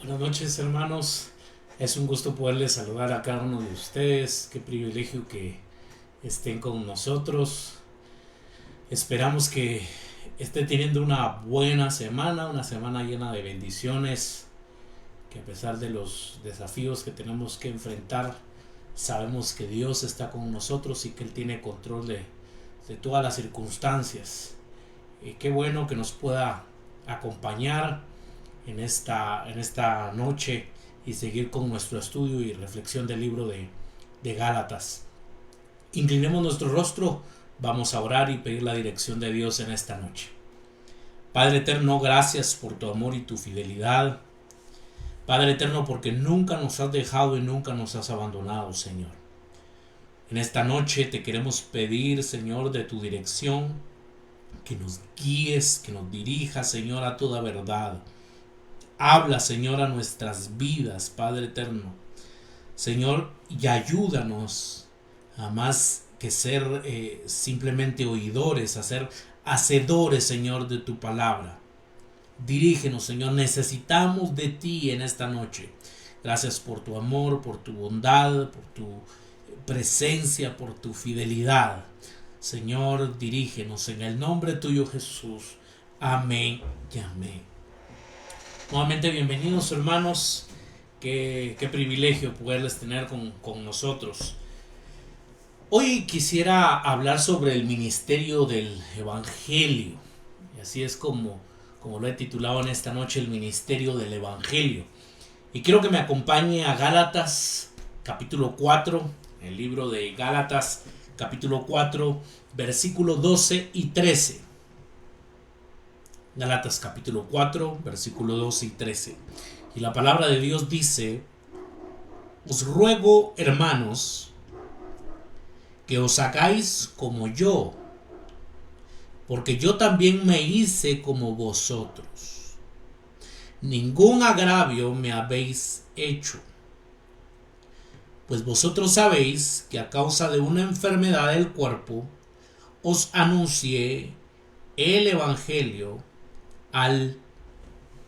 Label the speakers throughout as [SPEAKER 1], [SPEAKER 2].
[SPEAKER 1] Buenas noches, hermanos. Es un gusto poderles saludar a cada uno de ustedes. Qué privilegio que estén con nosotros. Esperamos que estén teniendo una buena semana, una semana llena de bendiciones, que a pesar de los desafíos que tenemos que enfrentar, sabemos que Dios está con nosotros y que Él tiene control de todas las circunstancias. Y qué bueno que nos pueda acompañar en esta noche y seguir con nuestro estudio y reflexión del libro de Gálatas. Inclinemos nuestro rostro, vamos a orar y pedir la dirección de Dios en esta noche. Padre eterno, gracias por tu amor y tu fidelidad. Padre eterno, porque nunca nos has dejado y nunca nos has abandonado, Señor. En esta noche te queremos pedir, Señor, de tu dirección, que nos guíes, que nos dirijas, Señor, a toda verdad. Habla, Señor, a nuestras vidas, Padre eterno. Señor, y ayúdanos a más que ser simplemente oidores, a ser hacedores, Señor, de tu palabra. Dirígenos, Señor, necesitamos de ti en esta noche. Gracias por tu amor, por tu bondad, por tu presencia, por tu fidelidad. Señor, dirígenos en el nombre tuyo, Jesús. Amén y amén. Nuevamente bienvenidos, hermanos. Qué privilegio poderles tener con nosotros. Hoy quisiera hablar sobre el ministerio del Evangelio. Y así es como lo he titulado en esta noche, el ministerio del Evangelio. Y quiero que me acompañe a Gálatas capítulo 4, el libro de Gálatas capítulo 4, versículo 12 y 13. Gálatas capítulo 4, versículo 12 y 13. Y la palabra de Dios dice: os ruego, hermanos, que os hagáis como yo, porque yo también me hice como vosotros. Ningún agravio me habéis hecho, pues vosotros sabéis que a causa de una enfermedad del cuerpo os anuncié el Evangelio al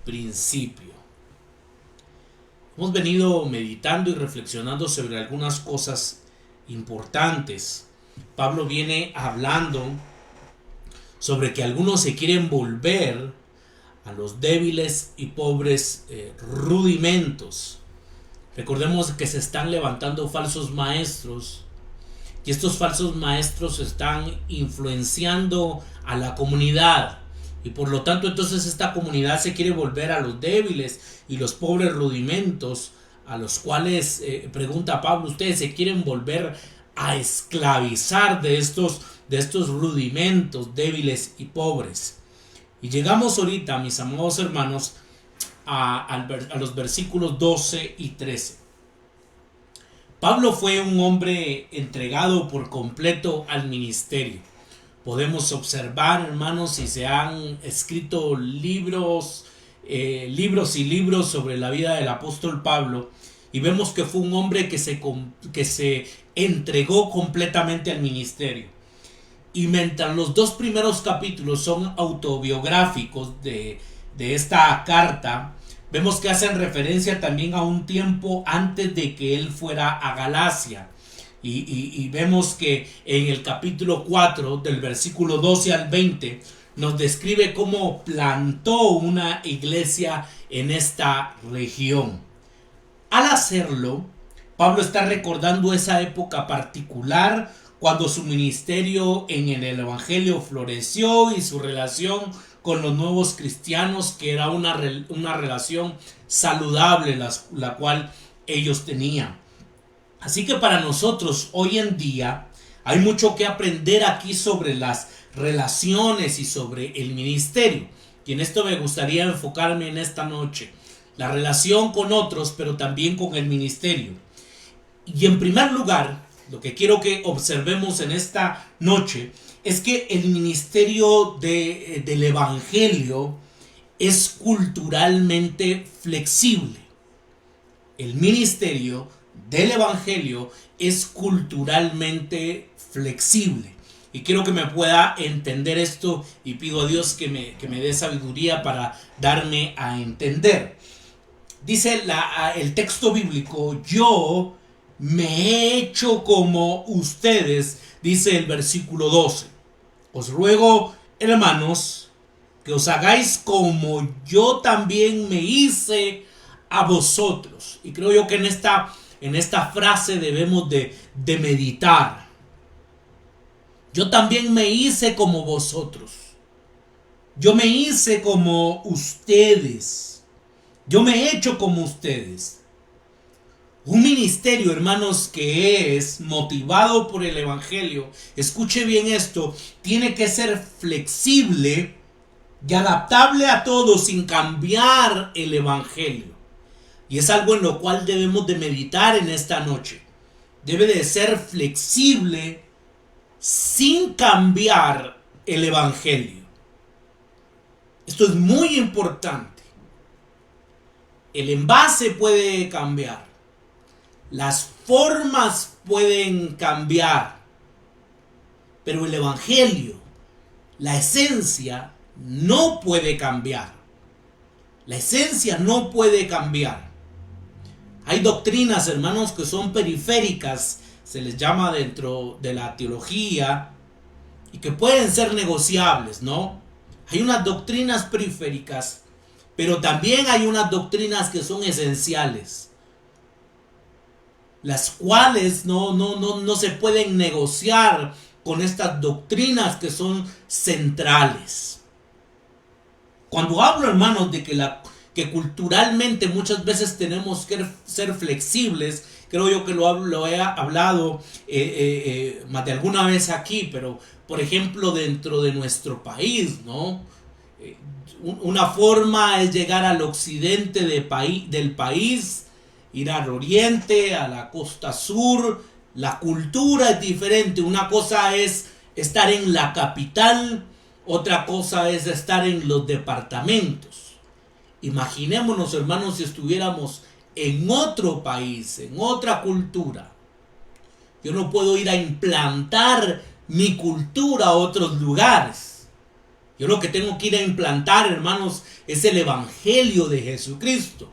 [SPEAKER 1] principio. Hemos venido meditando y reflexionando sobre algunas cosas importantes. Pablo viene hablando sobre que algunos se quieren volver a los débiles y pobres rudimentos. Recordemos que se están levantando falsos maestros y estos falsos maestros están influenciando a la comunidad. Y por lo tanto entonces esta comunidad se quiere volver a los débiles y los pobres rudimentos, a los cuales pregunta Pablo, ustedes se quieren volver a esclavizar de estos rudimentos débiles y pobres. Y llegamos ahorita, mis amados hermanos, a los versículos 12 y 13. Pablo fue un hombre entregado por completo al ministerio. Podemos observar, hermanos, si se han escrito libros y libros sobre la vida del apóstol Pablo, y vemos que fue un hombre que se entregó completamente al ministerio. Y mientras los dos primeros capítulos son autobiográficos de esta carta, vemos que hacen referencia también a un tiempo antes de que él fuera a Galacia. Y vemos que en el capítulo 4, del versículo 12 al 20, nos describe cómo plantó una iglesia en esta región. Al hacerlo, Pablo está recordando esa época particular cuando su ministerio en el Evangelio floreció y su relación con los nuevos cristianos, que era una relación saludable la cual ellos tenían. Así que para nosotros hoy en día hay mucho que aprender aquí sobre las relaciones y sobre el ministerio. Y en esto me gustaría enfocarme en esta noche. La relación con otros, pero también con el ministerio. Y en primer lugar, lo que quiero que observemos en esta noche es que el ministerio del Evangelio es culturalmente flexible. El ministerio del Evangelio es culturalmente flexible. Y quiero que me pueda entender esto y pido a Dios que me dé sabiduría para darme a entender. Dice el texto bíblico, yo me he hecho como ustedes, dice el versículo 12. Os ruego, hermanos, que os hagáis como yo también me hice a vosotros. Y creo yo que en esta frase debemos de meditar. Yo también me hice como vosotros. Yo me hice como ustedes. Yo me he hecho como ustedes. Un ministerio, hermanos, que es motivado por el Evangelio, escuche bien esto, tiene que ser flexible y adaptable a todo sin cambiar el Evangelio. Y es algo en lo cual debemos de meditar en esta noche. Debe de ser flexible sin cambiar el Evangelio. Esto es muy importante. El envase puede cambiar. Las formas pueden cambiar. Pero el Evangelio, la esencia, no puede cambiar. La esencia no puede cambiar. Hay doctrinas, hermanos, que son periféricas, se les llama dentro de la teología, y que pueden ser negociables, ¿no? Hay unas doctrinas periféricas, pero también hay unas doctrinas que son esenciales, las cuales no se pueden negociar con estas doctrinas que son centrales. Cuando hablo, hermanos, de que culturalmente muchas veces tenemos que ser flexibles, creo yo que lo he hablado más de alguna vez aquí, pero por ejemplo dentro de nuestro país, ¿no? Una forma es llegar al occidente del país, ir al oriente, a la costa sur. La cultura es diferente. Una cosa es estar en la capital, otra cosa es estar en los departamentos. Imaginémonos, hermanos, si estuviéramos en otro país, en otra cultura. Yo no puedo ir a implantar mi cultura a otros lugares. Yo lo que tengo que ir a implantar, hermanos, es el Evangelio de Jesucristo.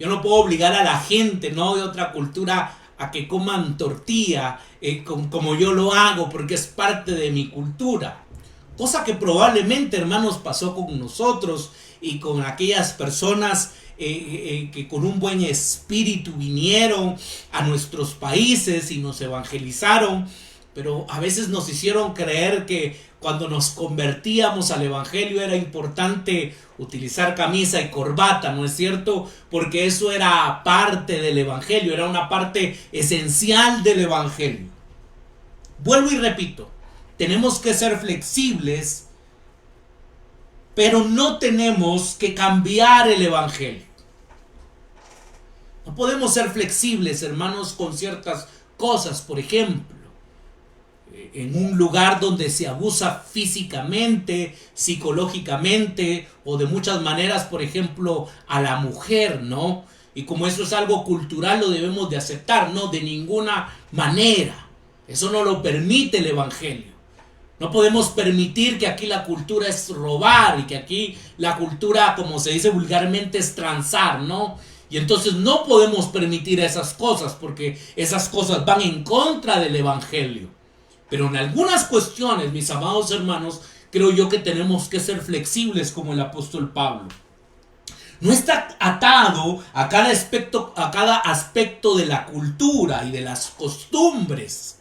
[SPEAKER 1] Yo no puedo obligar a la gente, no de otra cultura, a que coman tortilla como yo lo hago, porque es parte de mi cultura. Cosa que probablemente, hermanos, pasó con nosotros y con aquellas personas que con un buen espíritu vinieron a nuestros países y nos evangelizaron, pero a veces nos hicieron creer que cuando nos convertíamos al Evangelio era importante utilizar camisa y corbata, ¿no es cierto? Porque eso era parte del Evangelio, era una parte esencial del Evangelio. Vuelvo y repito, tenemos que ser flexibles, pero no tenemos que cambiar el Evangelio. No podemos ser flexibles, hermanos, con ciertas cosas. Por ejemplo, en un lugar donde se abusa físicamente, psicológicamente o de muchas maneras, por ejemplo, a la mujer, ¿no? Y como eso es algo cultural, lo debemos de aceptar, no de ninguna manera. Eso no lo permite el Evangelio. No podemos permitir que aquí la cultura es robar y que aquí la cultura, como se dice vulgarmente, es transar, ¿no? Y entonces no podemos permitir esas cosas porque esas cosas van en contra del Evangelio. Pero en algunas cuestiones, mis amados hermanos, creo yo que tenemos que ser flexibles como el apóstol Pablo. No está atado a cada aspecto de la cultura y de las costumbres.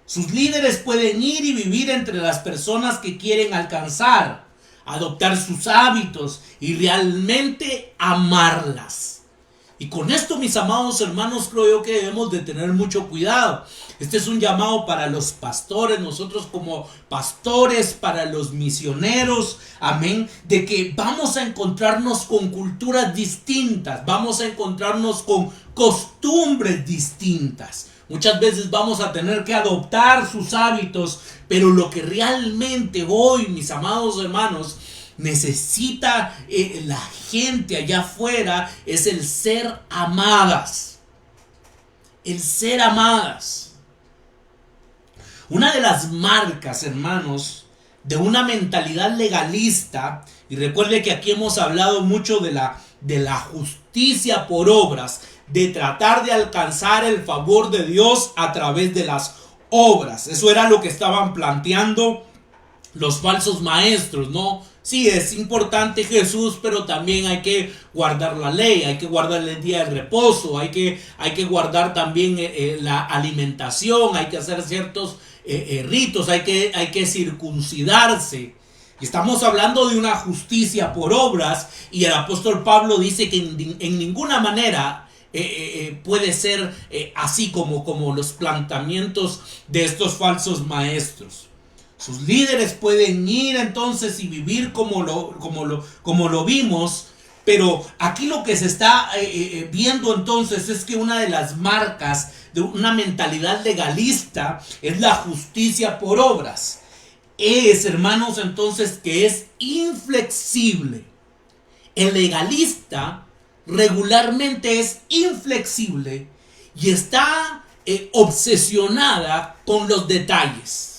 [SPEAKER 1] Sus líderes pueden ir y vivir entre las personas que quieren alcanzar, adoptar sus hábitos y realmente amarlas. Y con esto, mis amados hermanos, creo yo que debemos de tener mucho cuidado. Este es un llamado para los pastores, nosotros como pastores, para los misioneros, amén, de que vamos a encontrarnos con culturas distintas, vamos a encontrarnos con costumbres distintas. Muchas veces vamos a tener que adoptar sus hábitos, pero lo que realmente hoy, mis amados hermanos, necesita la gente allá afuera es el ser amadas. El ser amadas. Una de las marcas, hermanos, de una mentalidad legalista Y recuerde que aquí hemos hablado mucho de la justicia por obras, de tratar de alcanzar el favor de Dios a través de las obras. Eso era lo que estaban planteando los falsos maestros, ¿no? Sí, es importante Jesús, pero también hay que guardar la ley, hay que guardar el día de reposo, hay que guardar también la alimentación, hay que hacer ciertos ritos, hay que circuncidarse. Y estamos hablando de una justicia por obras, y el apóstol Pablo dice que en ninguna manera puede ser así como los planteamientos de estos falsos maestros. Sus líderes pueden ir entonces y vivir como lo vimos, pero aquí lo que se está viendo entonces es que una de las marcas de una mentalidad legalista es la justicia por obras. Hermanos, entonces, que es inflexible. El legalista regularmente es inflexible y está obsesionada con los detalles.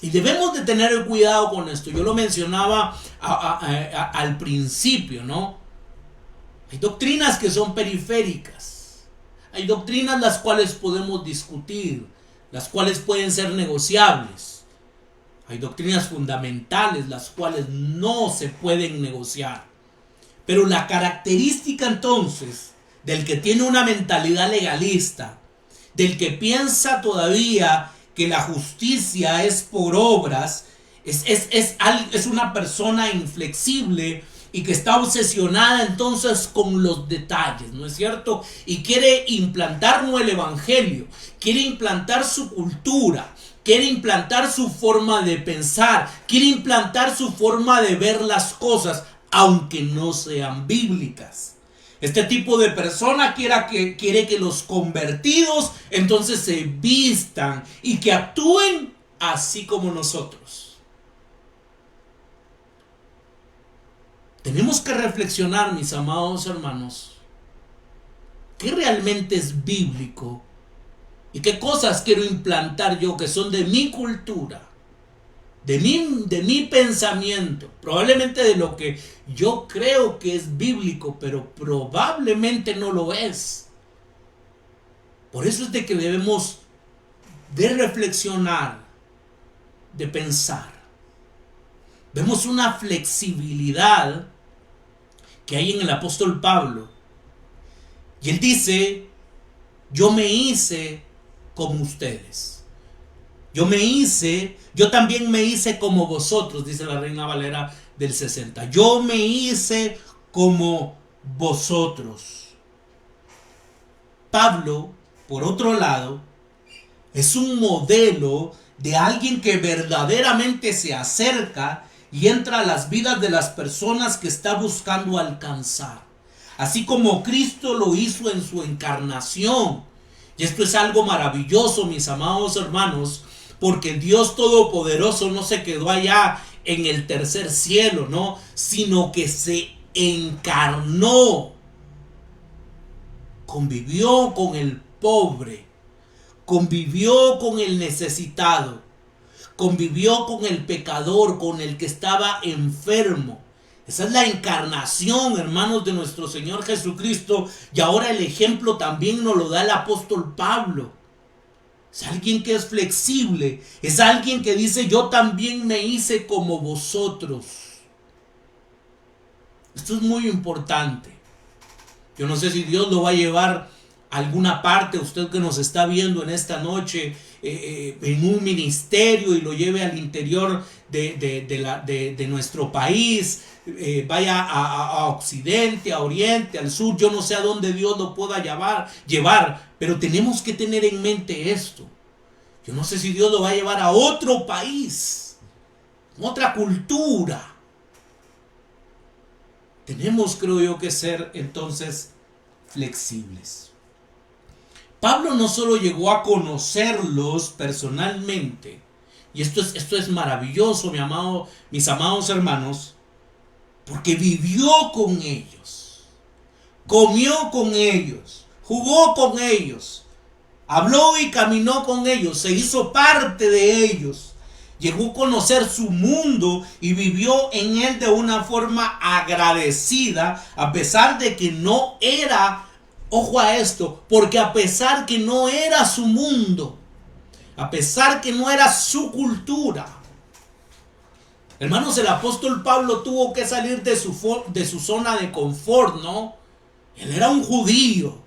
[SPEAKER 1] Y debemos de tener cuidado con esto. Yo lo mencionaba al principio, ¿no? Hay doctrinas que son periféricas. Hay doctrinas las cuales podemos discutir, las cuales pueden ser negociables. Hay doctrinas fundamentales las cuales no se pueden negociar. Pero la característica entonces del que tiene una mentalidad legalista, del que piensa todavía que la justicia es por obras, es una persona inflexible y que está obsesionada entonces con los detalles, ¿no es cierto? Y quiere implantar no el evangelio, quiere implantar su cultura, quiere implantar su forma de pensar, quiere implantar su forma de ver las cosas, aunque no sean bíblicas. Este tipo de persona quiere que los convertidos entonces se vistan y que actúen así como nosotros. Tenemos que reflexionar, mis amados hermanos, qué realmente es bíblico y qué cosas quiero implantar yo que son de mi cultura, de mi pensamiento, probablemente de lo que yo creo que es bíblico, pero probablemente no lo es. Por eso es de que debemos de reflexionar, de pensar. Vemos una flexibilidad que hay en el apóstol Pablo. Y él dice, yo me hice como ustedes. Yo también me hice como vosotros, dice la Reina Valera del 60. Yo me hice como vosotros. Pablo, por otro lado, es un modelo de alguien que verdaderamente se acerca y entra a las vidas de las personas que está buscando alcanzar. Así como Cristo lo hizo en su encarnación. Y esto es algo maravilloso, mis amados hermanos, porque Dios Todopoderoso no se quedó allá en el tercer cielo, ¿no? Sino que se encarnó. Convivió con el pobre, convivió con el necesitado, convivió con el pecador, con el que estaba enfermo. Esa es la encarnación, hermanos, de nuestro Señor Jesucristo. Y ahora el ejemplo también nos lo da el apóstol Pablo. Es alguien que es flexible, es alguien que dice, yo también me hice como vosotros. Esto es muy importante. Yo no sé si Dios lo va a llevar a alguna parte, usted que nos está viendo en esta noche, en un ministerio, y lo lleve al interior de nuestro país, vaya a Occidente, a Oriente, al Sur. Yo no sé a dónde Dios lo pueda llevar, pero tenemos que tener en mente esto. Yo no sé si Dios lo va a llevar a otro país, otra cultura. Tenemos, creo yo, que ser entonces flexibles. Pablo no solo llegó a conocerlos personalmente, y esto es maravilloso, mis amados hermanos, porque vivió con ellos, comió con ellos, jugó con ellos, habló y caminó con ellos, se hizo parte de ellos, Llegó a conocer su mundo y vivió en él de una forma agradecida, a pesar de que no era, ojo a esto, porque a pesar que no era su mundo, a pesar que no era su cultura. Hermanos, el apóstol Pablo tuvo que salir de su zona de confort, ¿no? Él era un judío,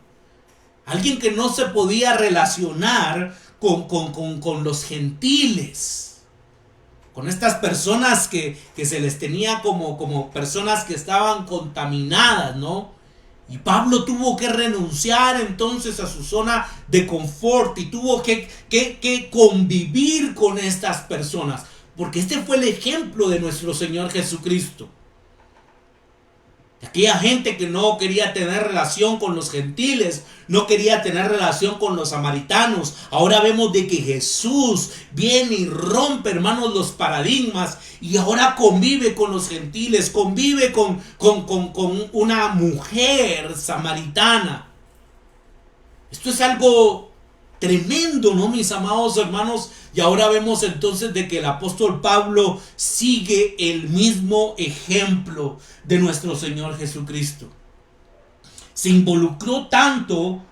[SPEAKER 1] alguien que no se podía relacionar con los gentiles, con estas personas que se les tenía como personas que estaban contaminadas, ¿no? Y Pablo tuvo que renunciar entonces a su zona de confort y tuvo que convivir con estas personas, porque este fue el ejemplo de nuestro Señor Jesucristo. Aquella gente que no quería tener relación con los gentiles, no quería tener relación con los samaritanos. Ahora vemos de que Jesús viene y rompe, hermanos, los paradigmas y ahora convive con los gentiles, convive con una mujer samaritana. Esto es algo tremendo, ¿no, mis amados hermanos? Y ahora vemos entonces de que el apóstol Pablo sigue el mismo ejemplo de nuestro Señor Jesucristo. Se involucró tanto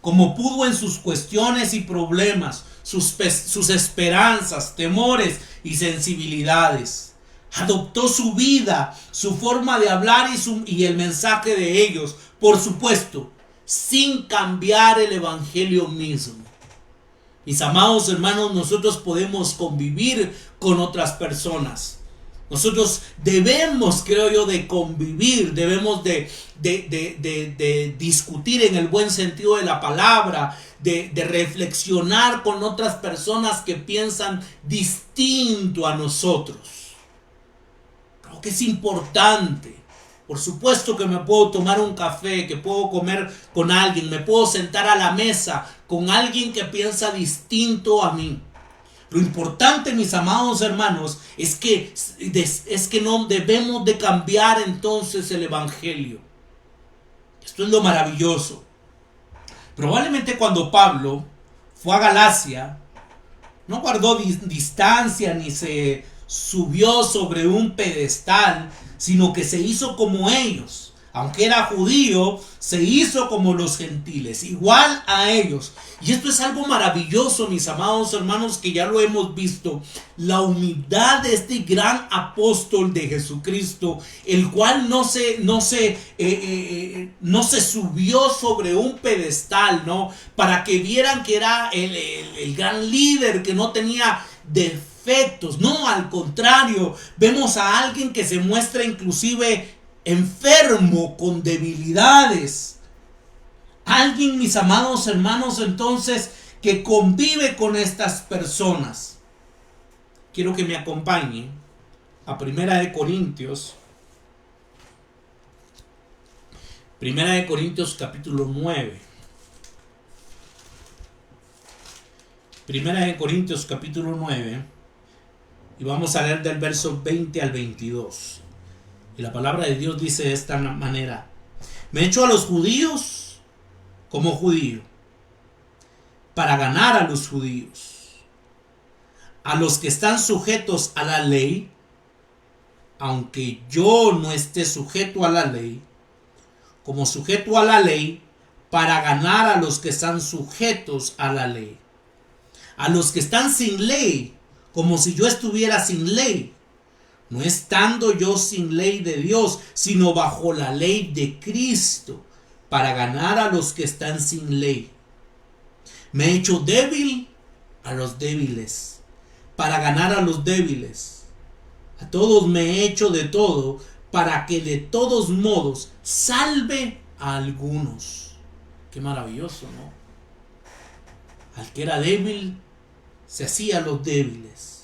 [SPEAKER 1] como pudo en sus cuestiones y problemas, sus esperanzas, temores y sensibilidades. Adoptó su vida, su forma de hablar y el mensaje de ellos, por supuesto, sin cambiar el evangelio mismo. Mis amados hermanos, nosotros podemos convivir con otras personas. Nosotros debemos, creo yo, de convivir, debemos de discutir en el buen sentido de la palabra, de reflexionar con otras personas que piensan distinto a nosotros. Creo que es importante. Por supuesto que me puedo tomar un café, que puedo comer con alguien, me puedo sentar a la mesa con alguien que piensa distinto a mí. Lo importante, mis amados hermanos, es que no debemos de cambiar entonces el evangelio. Esto es lo maravilloso. Probablemente cuando Pablo fue a Galacia, no guardó distancia ni se subió sobre un pedestal, sino que se hizo como ellos. Aunque era judío, se hizo como los gentiles, igual a ellos. Y esto es algo maravilloso, mis amados hermanos, que ya lo hemos visto. La humildad de este gran apóstol de Jesucristo, el cual no se subió sobre un pedestal, ¿no? Para que vieran que era el gran líder, que no tenía defectos. No, al contrario, vemos a alguien que se muestra inclusive enfermo, con debilidades. Alguien, mis amados hermanos, entonces, que convive con estas personas. Quiero que me acompañen a Primera de Corintios. Primera de Corintios capítulo 9. Primera de Corintios capítulo 9. Y vamos a leer del verso 20 al 22. Y la palabra de Dios dice de esta manera: me echo a los judíos como judío, para ganar a los judíos. A los que están sujetos a la ley, aunque yo no esté sujeto a la ley, como sujeto a la ley, para ganar a los que están sujetos a la ley. A los que están sin ley, como si yo estuviera sin ley, no estando yo sin ley de Dios, sino bajo la ley de Cristo, para ganar a los que están sin ley. Me he hecho débil a los débiles, para ganar a los débiles. A todos me he hecho de todo, para que de todos modos salve a algunos. Qué maravilloso, ¿no? Al que era débil, se hacía a los débiles.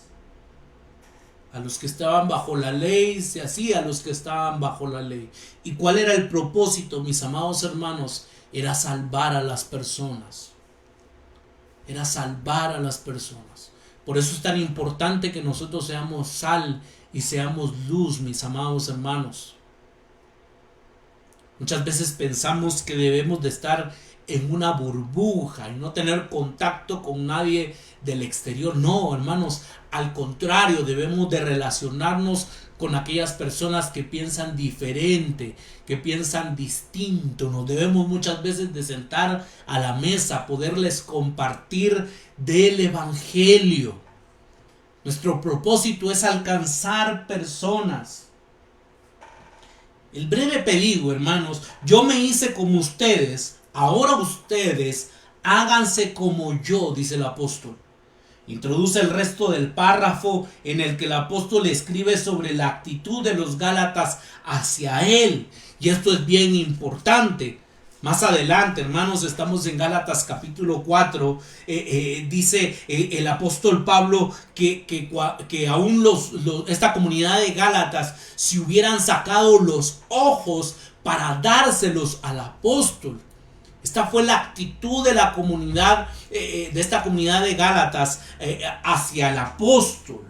[SPEAKER 1] A los que estaban bajo la ley, se hacía a los que estaban bajo la ley. ¿Y cuál era el propósito, mis amados hermanos? Era salvar a las personas. Era salvar a las personas. Por eso es tan importante que nosotros seamos sal y seamos luz, mis amados hermanos. Muchas veces pensamos que debemos de estar en una burbuja y no tener contacto con nadie del exterior. No, hermanos, al contrario, debemos de relacionarnos con aquellas personas que piensan diferente, que piensan distinto. Nos debemos muchas veces de sentar a la mesa, poderles compartir del evangelio. Nuestro propósito es alcanzar personas. El breve pedido, hermanos: yo me hice como ustedes, ahora ustedes háganse como yo, dice el apóstol. Introduce el resto del párrafo en el que el apóstol escribe sobre la actitud de los gálatas hacia él. Y esto es bien importante. Más adelante, hermanos, estamos en Gálatas capítulo 4. Dice el apóstol Pablo que aún esta comunidad de Gálatas, si hubieran sacado los ojos para dárselos al apóstol. Esta fue la actitud de la comunidad, de esta comunidad de Gálatas hacia el apóstol.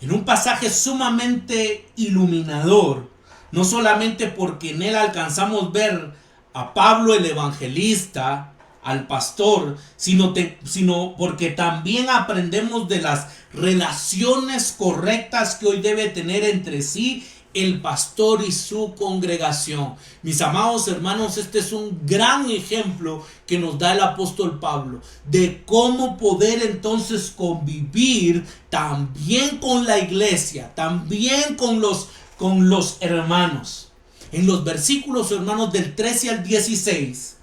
[SPEAKER 1] En un pasaje sumamente iluminador, no solamente porque en él alcanzamos ver a Pablo el evangelista, al pastor, sino porque también aprendemos de las relaciones correctas que hoy debe tener entre sí el pastor y su congregación. Mis amados hermanos, este es un gran ejemplo que nos da el apóstol Pablo de cómo poder entonces convivir también con la iglesia, también con los hermanos. En los versículos, hermanos, del 13 al 16,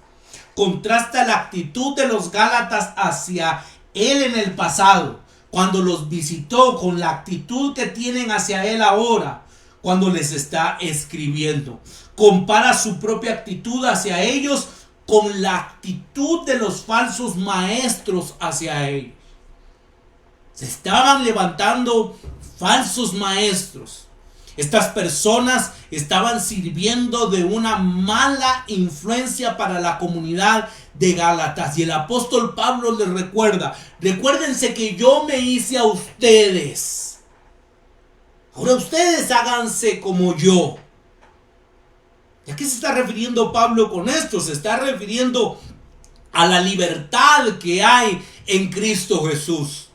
[SPEAKER 1] contrasta la actitud de los gálatas hacia él en el pasado, cuando los visitó, con la actitud que tienen hacia él ahora, cuando les está escribiendo. Compara su propia actitud hacia ellos con la actitud de los falsos maestros hacia ellos. Se estaban levantando falsos maestros. Estas personas estaban sirviendo de una mala influencia para la comunidad de Gálatas. Y el apóstol Pablo les recuerda: recuérdense que yo me hice a ustedes. Ahora ustedes háganse como yo. ¿Y a qué se está refiriendo Pablo con esto? Se está refiriendo a la libertad que hay en Cristo Jesús.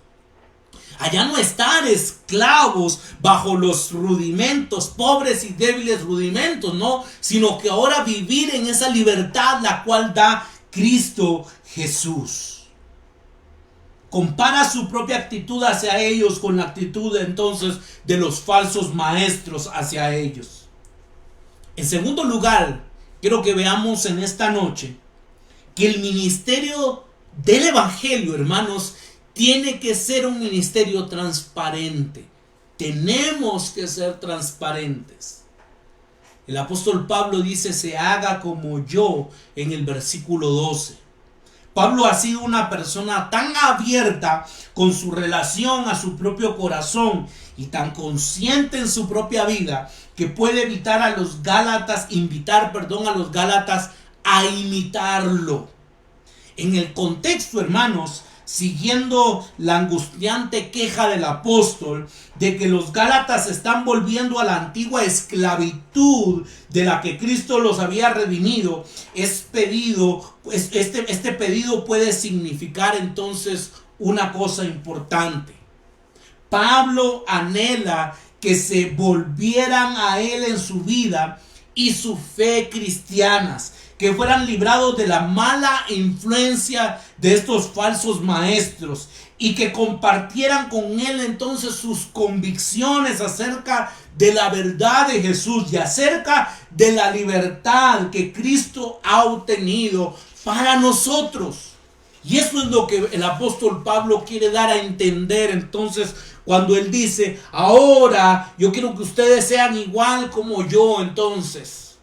[SPEAKER 1] Allá no estar esclavos bajo los rudimentos, pobres y débiles rudimentos, no, sino que ahora vivir en esa libertad la cual da Cristo Jesús. Compara su propia actitud hacia ellos con la actitud entonces de los falsos maestros hacia ellos. En segundo lugar, quiero que veamos en esta noche que el ministerio del evangelio, hermanos, tiene que ser un ministerio transparente. Tenemos que ser transparentes. El apóstol Pablo dice: se haga como yo, en el versículo 12. Pablo ha sido una persona tan abierta con su relación a su propio corazón y tan consciente en su propia vida que puede invitar a los Gálatas a imitarlo. En el contexto, hermanos, siguiendo la angustiante queja del apóstol de que los gálatas están volviendo a la antigua esclavitud de la que Cristo los había redimido, este pedido puede significar entonces una cosa importante. Pablo anhela que se volvieran a él en su vida y su fe cristianas, que fueran librados de la mala influencia de estos falsos maestros y que compartieran con él entonces sus convicciones acerca de la verdad de Jesús y acerca de la libertad que Cristo ha obtenido para nosotros. Y eso es lo que el apóstol Pablo quiere dar a entender entonces cuando él dice: ahora yo quiero que ustedes sean igual como yo, entonces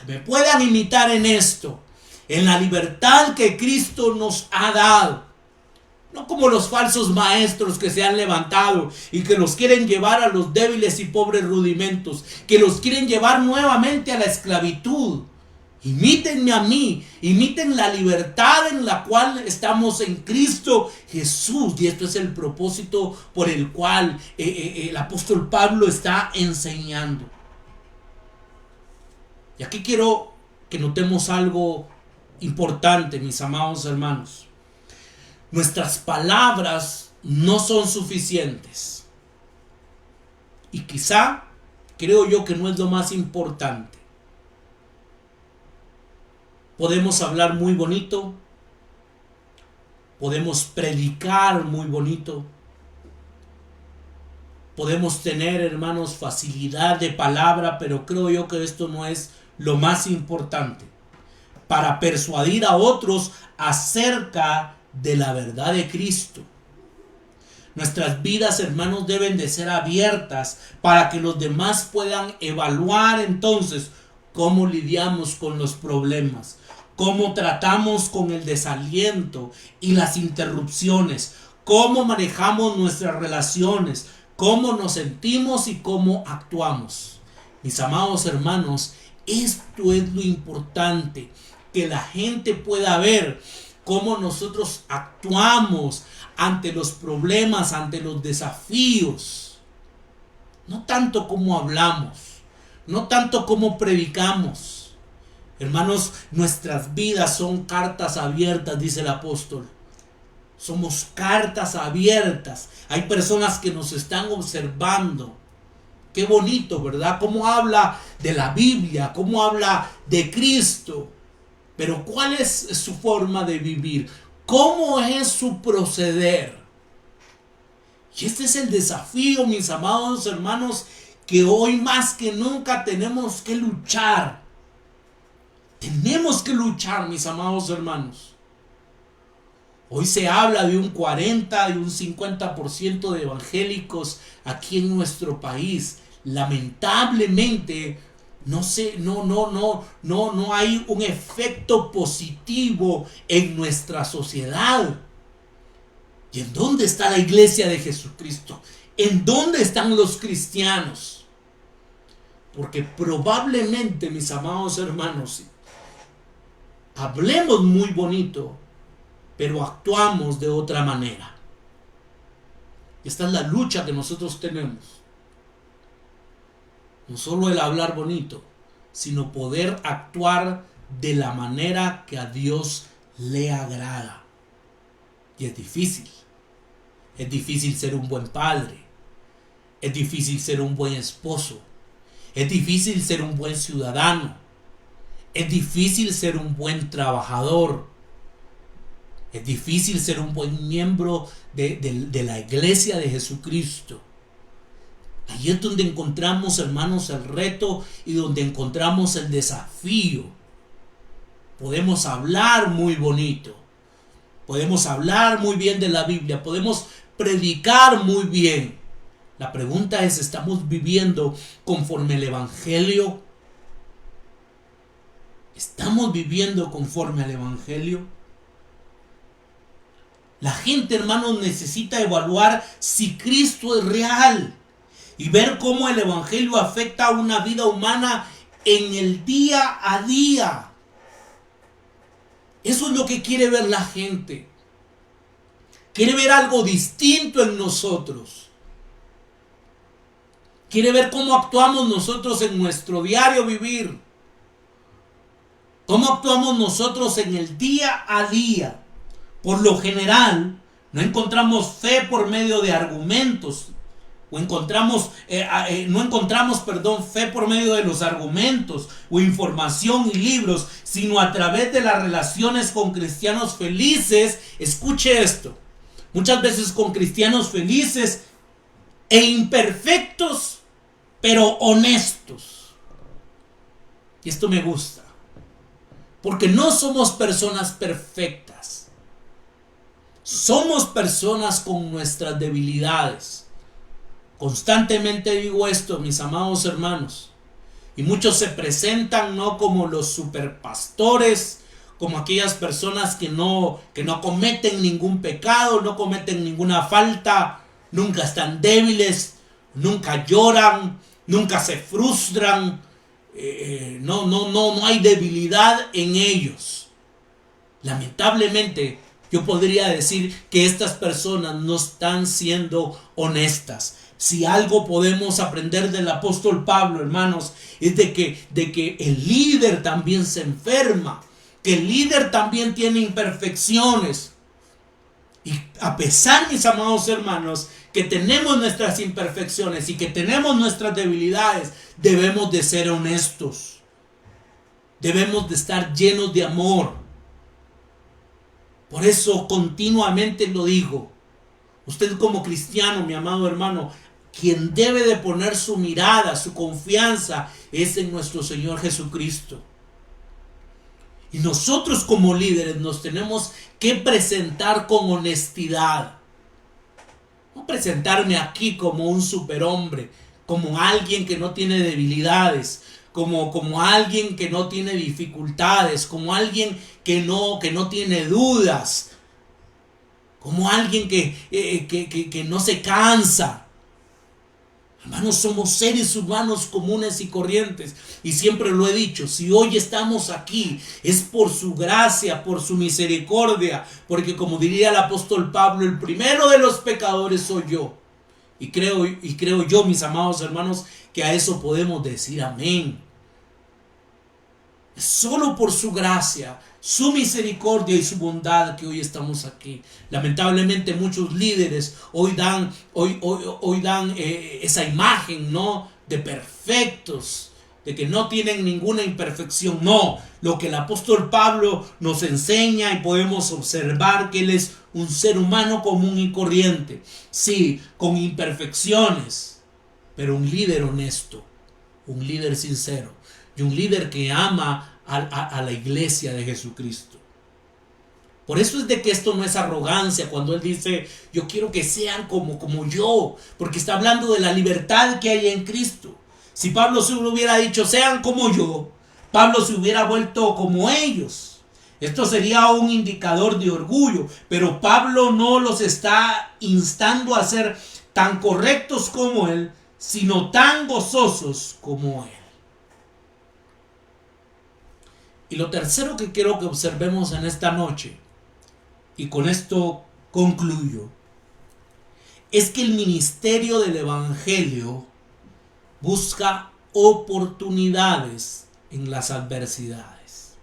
[SPEAKER 1] me puedan imitar en esto, en la libertad que Cristo nos ha dado. No como los falsos maestros que se han levantado y que los quieren llevar a los débiles y pobres rudimentos, que los quieren llevar nuevamente a la esclavitud. Imítenme a mí, imiten la libertad en la cual estamos en Cristo Jesús. Y esto es el propósito por el cual el apóstol Pablo está enseñando. Y aquí quiero que notemos algo importante, mis amados hermanos. Nuestras palabras no son suficientes. Y quizá, creo yo que no es lo más importante. Podemos hablar muy bonito. Podemos predicar muy bonito. Podemos tener, hermanos, facilidad de palabra, pero creo yo que esto no es lo más importante para persuadir a otros acerca de la verdad de Cristo. Nuestras vidas, hermanos, deben de ser abiertas para que los demás puedan evaluar entonces cómo lidiamos con los problemas, cómo tratamos con el desaliento y las interrupciones, cómo manejamos nuestras relaciones, cómo nos sentimos y cómo actuamos. Mis amados hermanos, esto es lo importante, que la gente pueda ver cómo nosotros actuamos ante los problemas, ante los desafíos. No tanto cómo hablamos, no tanto cómo predicamos. Hermanos, nuestras vidas son cartas abiertas, dice el apóstol. Somos cartas abiertas. Hay personas que nos están observando. Qué bonito, ¿verdad? Cómo habla de la Biblia, cómo habla de Cristo. Pero ¿cuál es su forma de vivir? ¿Cómo es su proceder? Y este es el desafío, mis amados hermanos, que hoy más que nunca tenemos que luchar. Tenemos que luchar, mis amados hermanos. Hoy se habla de un 40 y un 50% de evangélicos aquí en nuestro país. Lamentablemente, no hay un efecto positivo en nuestra sociedad. ¿Y en dónde está la iglesia de Jesucristo? ¿En dónde están los cristianos? Porque probablemente, mis amados hermanos, hablemos muy bonito, pero actuamos de otra manera. Esta es la lucha que nosotros tenemos. No solo el hablar bonito, sino poder actuar de la manera que a Dios le agrada. Y es difícil. Es difícil ser un buen padre. Es difícil ser un buen esposo. Es difícil ser un buen ciudadano. Es difícil ser un buen trabajador. Es difícil ser un buen miembro de la iglesia de Jesucristo. Ahí es donde encontramos, hermanos, el reto y donde encontramos el desafío. Podemos hablar muy bonito. Podemos hablar muy bien de la Biblia. Podemos predicar muy bien. La pregunta es, ¿estamos viviendo conforme al Evangelio? ¿Estamos viviendo conforme al Evangelio? La gente, hermanos, necesita evaluar si Cristo es real y ver cómo el Evangelio afecta a una vida humana en el día a día. Eso es lo que quiere ver la gente. Quiere ver algo distinto en nosotros. Quiere ver cómo actuamos nosotros en nuestro diario vivir. Cómo actuamos nosotros en el día a día. Por lo general, no encontramos fe por medio de argumentos. No encontramos fe por medio de los argumentos o información y libros, sino a través de las relaciones con cristianos felices. Escuche esto. Muchas veces con cristianos felices e imperfectos, pero honestos. Y esto me gusta. Porque no somos personas perfectas. Somos personas con nuestras debilidades. Constantemente digo esto, mis amados hermanos. Y muchos se presentan no como los superpastores, como aquellas personas que no cometen ningún pecado, no cometen ninguna falta, nunca están débiles, nunca lloran, nunca se frustran. No hay debilidad en ellos. Lamentablemente, yo podría decir que estas personas no están siendo honestas. Si algo podemos aprender del apóstol Pablo, hermanos, es de que el líder también se enferma, que el líder también tiene imperfecciones. Y a pesar, mis amados hermanos, que tenemos nuestras imperfecciones y que tenemos nuestras debilidades, debemos de ser honestos. Debemos de estar llenos de amor. Por eso continuamente lo digo. Usted como cristiano, mi amado hermano, quien debe de poner su mirada, su confianza, es en nuestro Señor Jesucristo. Y nosotros como líderes nos tenemos que presentar con honestidad. No presentarme aquí como un superhombre, como alguien que no tiene debilidades, como alguien que no tiene dificultades, como alguien que no tiene dudas, como alguien que no se cansa. Hermanos, somos seres humanos comunes y corrientes. Y siempre lo he dicho, si hoy estamos aquí es por su gracia, por su misericordia. Porque como diría el apóstol Pablo, el primero de los pecadores soy yo. Y creo yo, mis amados hermanos, que a eso podemos decir amén. Es solo por su gracia, su misericordia y su bondad que hoy estamos aquí. Lamentablemente muchos líderes hoy dan esa imagen, ¿no?, de perfectos, de que no tienen ninguna imperfección. No, lo que el apóstol Pablo nos enseña y podemos observar que él es un ser humano común y corriente. Sí, con imperfecciones, pero un líder honesto, un líder sincero y un líder que ama a la iglesia de Jesucristo. Por eso es de que esto no es arrogancia cuando él dice yo quiero que sean como yo, porque está hablando de la libertad que hay en Cristo. Si Pablo se hubiera dicho sean como yo, Pablo se hubiera vuelto como ellos. Esto sería un indicador de orgullo, pero Pablo no los está instando a ser tan correctos como él, sino tan gozosos como él. Y lo tercero que quiero que observemos en esta noche, y con esto concluyo, es que el ministerio del Evangelio busca oportunidades en las adversidades.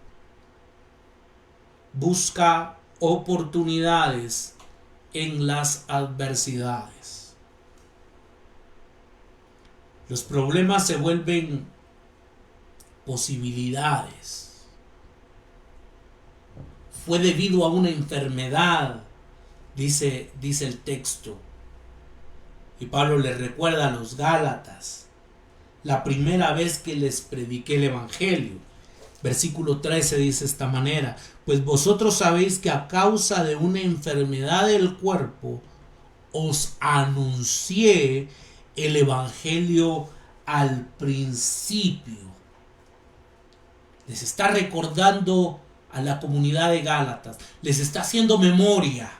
[SPEAKER 1] Busca oportunidades en las adversidades. Los problemas se vuelven posibilidades. Fue debido a una enfermedad, dice el texto. Y Pablo les recuerda a los Gálatas la primera vez que les prediqué el Evangelio. Versículo 13 dice de esta manera: pues vosotros sabéis que a causa de una enfermedad del cuerpo os anuncié el Evangelio al principio. Les está recordando a la comunidad de Gálatas, les está haciendo memoria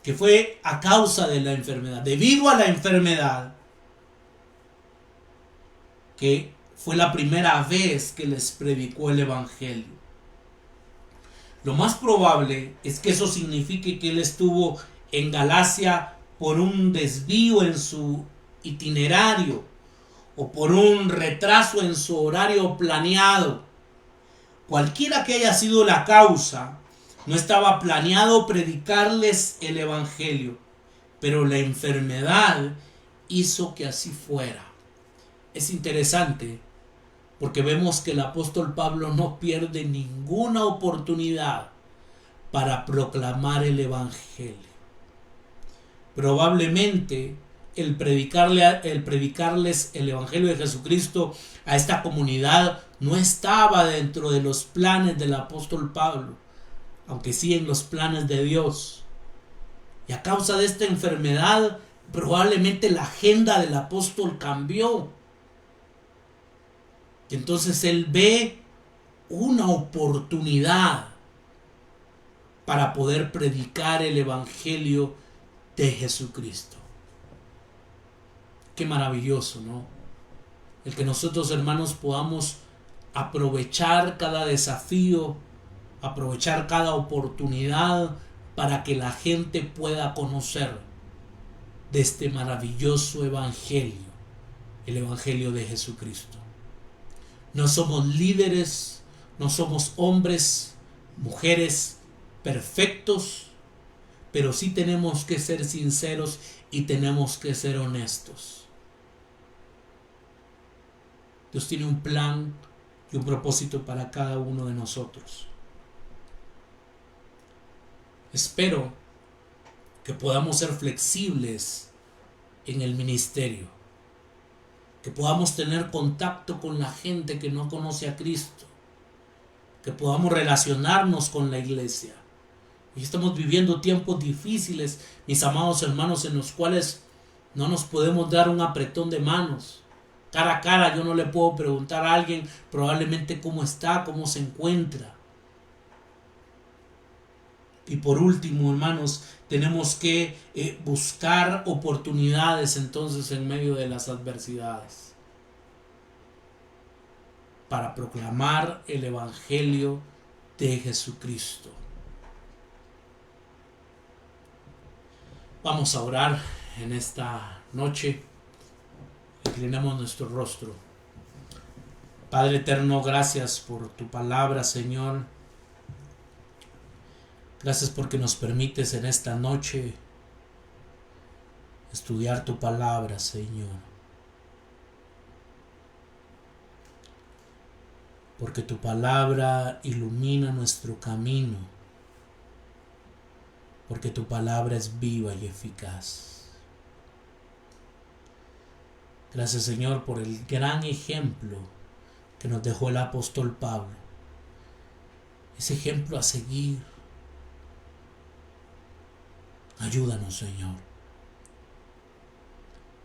[SPEAKER 1] que fue a causa de la enfermedad, debido a la enfermedad, que fue la primera vez que les predicó el Evangelio. Lo más probable es que eso signifique que él estuvo en Galacia por un desvío en su itinerario o por un retraso en su horario planeado. Cualquiera que haya sido la causa, no estaba planeado predicarles el Evangelio, pero la enfermedad hizo que así fuera. Es interesante porque vemos que el apóstol Pablo no pierde ninguna oportunidad para proclamar el Evangelio. Probablemente el predicarles el Evangelio de Jesucristo a esta comunidad no estaba dentro de los planes del apóstol Pablo, aunque sí en los planes de Dios. Y a causa de esta enfermedad, probablemente la agenda del apóstol cambió. Y entonces él ve una oportunidad para poder predicar el Evangelio de Jesucristo. Qué maravilloso, ¿no? El que nosotros, hermanos, podamos aprovechar cada desafío, aprovechar cada oportunidad para que la gente pueda conocer de este maravilloso evangelio, el evangelio de Jesucristo. No somos líderes, no somos hombres, mujeres perfectos, pero sí tenemos que ser sinceros y tenemos que ser honestos. Dios tiene un plan y un propósito para cada uno de nosotros. Espero que podamos ser flexibles en el ministerio, que podamos tener contacto con la gente que no conoce a Cristo, que podamos relacionarnos con la iglesia. Y estamos viviendo tiempos difíciles, mis amados hermanos, en los cuales no nos podemos dar un apretón de manos. Cara a cara yo no le puedo preguntar a alguien probablemente cómo está, cómo se encuentra. Y por último, hermanos, tenemos que buscar oportunidades entonces en medio de las adversidades para proclamar el evangelio de Jesucristo. Vamos a orar en esta noche. Inclinemos nuestro rostro. Padre eterno, gracias por tu palabra, Señor. Gracias porque nos permites en esta noche estudiar tu palabra, Señor. Porque tu palabra ilumina nuestro camino. Porque tu palabra es viva y eficaz. Gracias, Señor, por el gran ejemplo que nos dejó el apóstol Pablo. Ese ejemplo a seguir. Ayúdanos, Señor.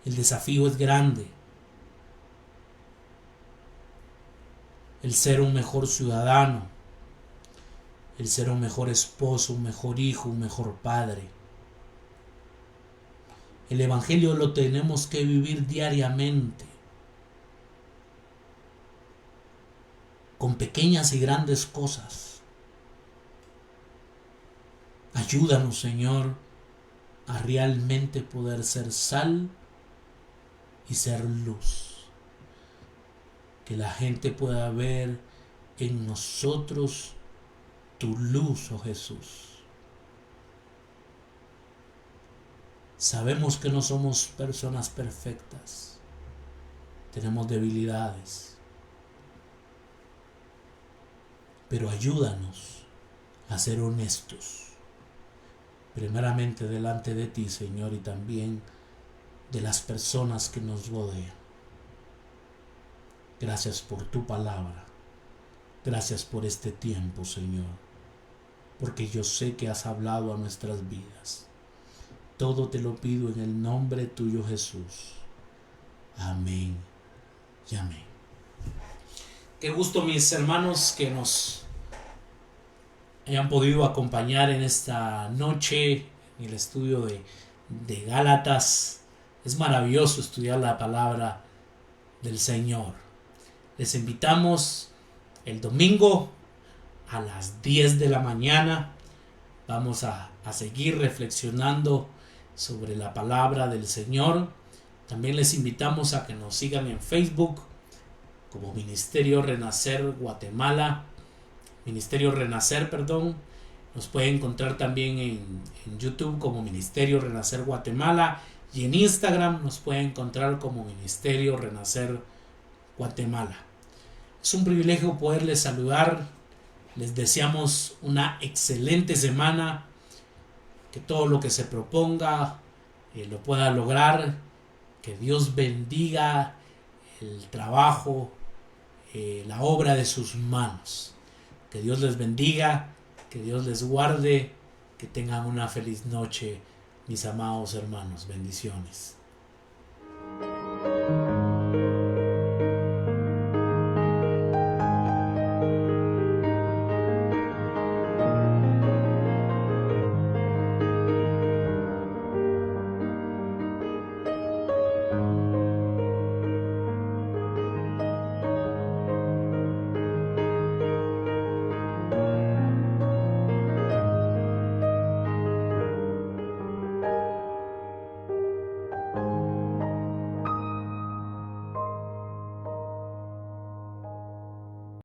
[SPEAKER 1] El desafío es grande. El ser un mejor ciudadano, el ser un mejor esposo, un mejor hijo, un mejor padre. El evangelio lo tenemos que vivir diariamente, con pequeñas y grandes cosas. Ayúdanos, Señor, a realmente poder ser sal y ser luz. Que la gente pueda ver en nosotros tu luz, oh Jesús. Sabemos que no somos personas perfectas. Tenemos debilidades. Pero ayúdanos a ser honestos. Primeramente delante de ti, Señor, y también de las personas que nos rodean. Gracias por tu palabra. Gracias por este tiempo, Señor. Porque yo sé que has hablado a nuestras vidas. Todo te lo pido en el nombre tuyo, Jesús. Amén y amén. Qué gusto, mis hermanos, que nos hayan podido acompañar en esta noche en el estudio de Gálatas. Es maravilloso estudiar la palabra del Señor. Les invitamos el domingo a las 10 de la mañana. Vamos a seguir reflexionando sobre la palabra del Señor. También les invitamos a que nos sigan en Facebook como Ministerio Renacer Guatemala. Ministerio Renacer, perdón. Nos pueden encontrar también en YouTube como Ministerio Renacer Guatemala. Y en Instagram nos pueden encontrar como Ministerio Renacer Guatemala. Es un privilegio poderles saludar. Les deseamos una excelente semana. Que todo lo que se proponga lo pueda lograr. Que Dios bendiga el trabajo, la obra de sus manos. Que Dios les bendiga, que Dios les guarde, que tengan una feliz noche, mis amados hermanos. Bendiciones.